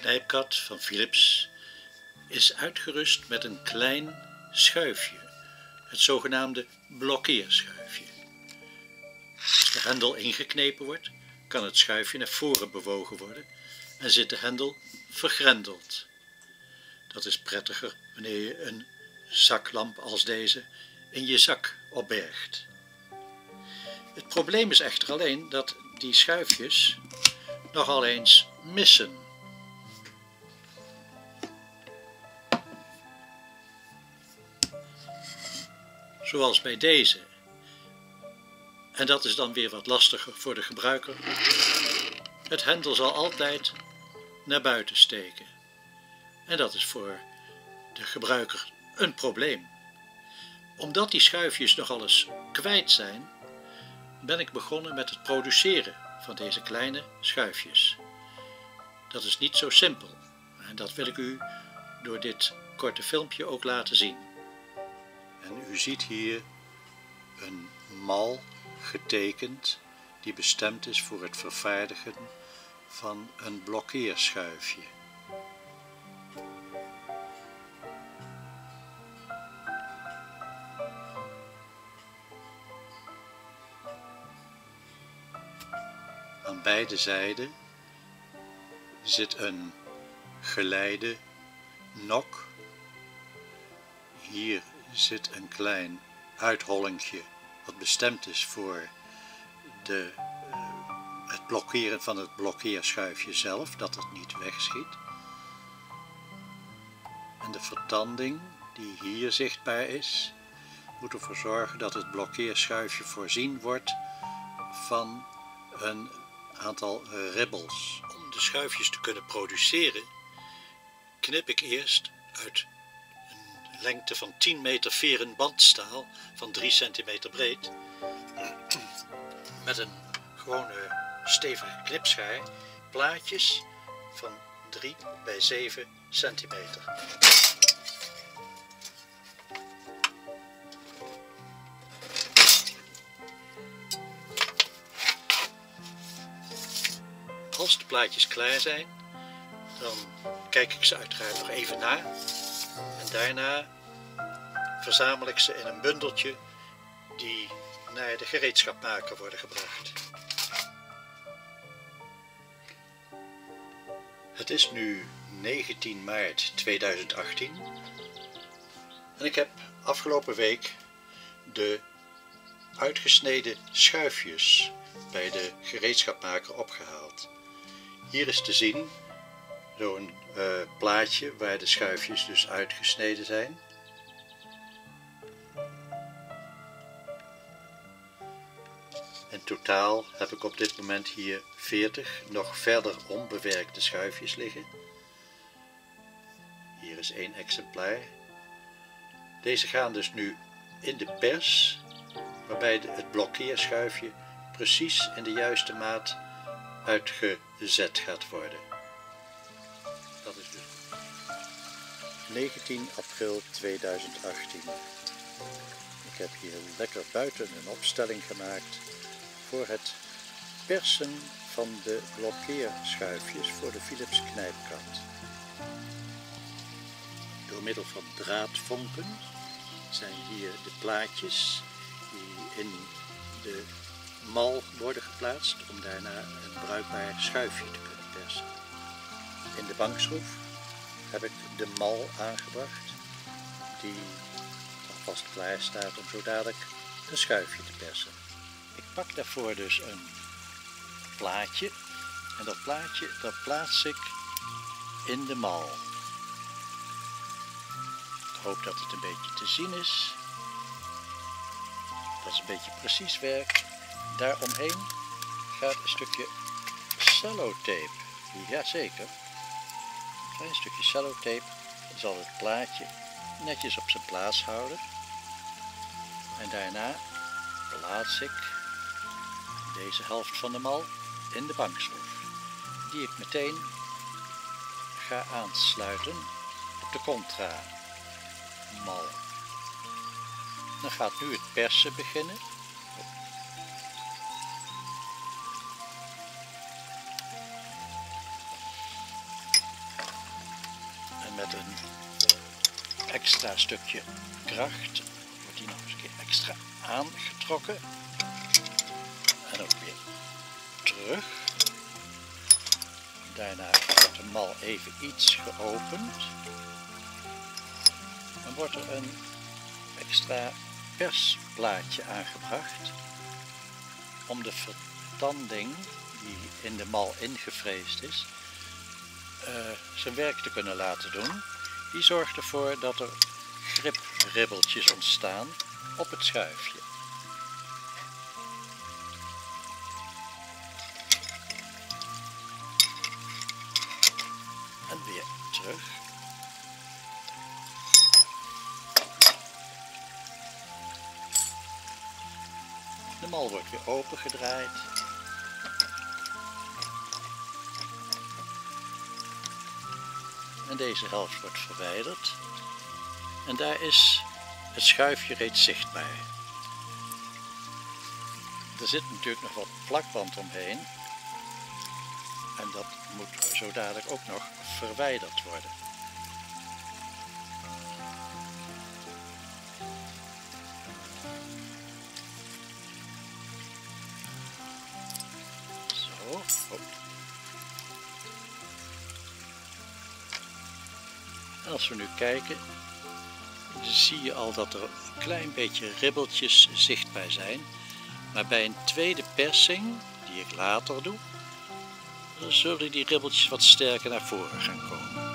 knijpkat van Philips is uitgerust met een klein schuifje, het zogenaamde blokkeerschuifje. Als de hendel ingeknepen wordt, kan het schuifje naar voren bewogen worden en zit de hendel vergrendeld. Dat is prettiger wanneer je een zaklamp als deze in je zak opbergt. Het probleem is echter alleen dat die schuifjes nogal eens missen. Zoals bij deze. En dat is dan weer wat lastiger voor de gebruiker. Het hendel zal altijd naar buiten steken. En dat is voor de gebruiker een probleem. Omdat die schuifjes nogal eens kwijt zijn, ben ik begonnen met het produceren van deze kleine schuifjes. Dat is niet zo simpel. En dat wil ik u door dit korte filmpje ook laten zien. En u ziet hier een mal getekend die bestemd is voor het vervaardigen van een blokkeerschuifje. Aan beide zijden zit een geleide nok. Hier zit een klein uithollingje wat bestemd is voor het blokkeren van het blokkeerschuifje zelf, dat het niet wegschiet. En de vertanding die hier zichtbaar is, moet ervoor zorgen dat het blokkeerschuifje voorzien wordt van een aantal ribbels. Om de schuifjes te kunnen produceren, knip ik eerst uit een lengte van 10 meter veren bandstaal van 3 centimeter breed met een gewone stevige knipschaar plaatjes van 3 bij 7 centimeter. Als de plaatjes klaar zijn, dan kijk ik ze uiteraard nog even na en daarna verzamel ik ze in een bundeltje die naar de gereedschapmaker worden gebracht. Het is nu 19 maart 2018 en ik heb afgelopen week de uitgesneden schuifjes bij de gereedschapmaker opgehaald. Hier is te zien zo'n plaatje waar de schuifjes dus uitgesneden zijn. In totaal heb ik op dit moment hier 40 nog verder onbewerkte schuifjes liggen. Hier is 1 exemplaar. Deze gaan dus nu in de pers, waarbij het blokkeerschuifje precies in de juiste maat uitgezet gaat worden. Dat is dus 19 april 2018. Ik heb hier lekker buiten een opstelling gemaakt voor het persen van de blokkeerschuifjes voor de Philips knijpkat. Door middel van draadvonken zijn hier de plaatjes die in de mal worden geplaatst om daarna een bruikbaar schuifje te kunnen persen. In de bankschroef heb ik de mal aangebracht die alvast klaar staat om zo dadelijk een schuifje te persen. Ik pak daarvoor dus een plaatje en dat plaatje plaats ik in de mal. Ik hoop dat het een beetje te zien is. Dat is een beetje precies werk. Daaromheen gaat een stukje cellotape. Jazeker. Een klein stukje cellotape zal het plaatje netjes op zijn plaats houden. En daarna plaats ik deze helft van de mal in de bankschroef, die ik meteen ga aansluiten op de contramal. Dan gaat nu het persen beginnen. met een extra stukje kracht wordt die nog eens een keer extra aangetrokken en ook weer terug. Daarna wordt de mal even iets geopend. Dan wordt er een extra persplaatje aangebracht om de vertanding die in de mal ingevreesd is zijn werk te kunnen laten doen. Die zorgt ervoor dat er gripribbeltjes ontstaan op het schuifje. En weer terug. De mal wordt weer opengedraaid. En deze helft wordt verwijderd. En daar is het schuifje reeds zichtbaar. Er zit natuurlijk nog wat plakband omheen. En dat moet zo dadelijk ook nog verwijderd worden. Zo, hop. En als we nu kijken, zie je al dat er een klein beetje ribbeltjes zichtbaar zijn. Maar bij een tweede persing, die ik later doe, dan zullen die ribbeltjes wat sterker naar voren gaan komen.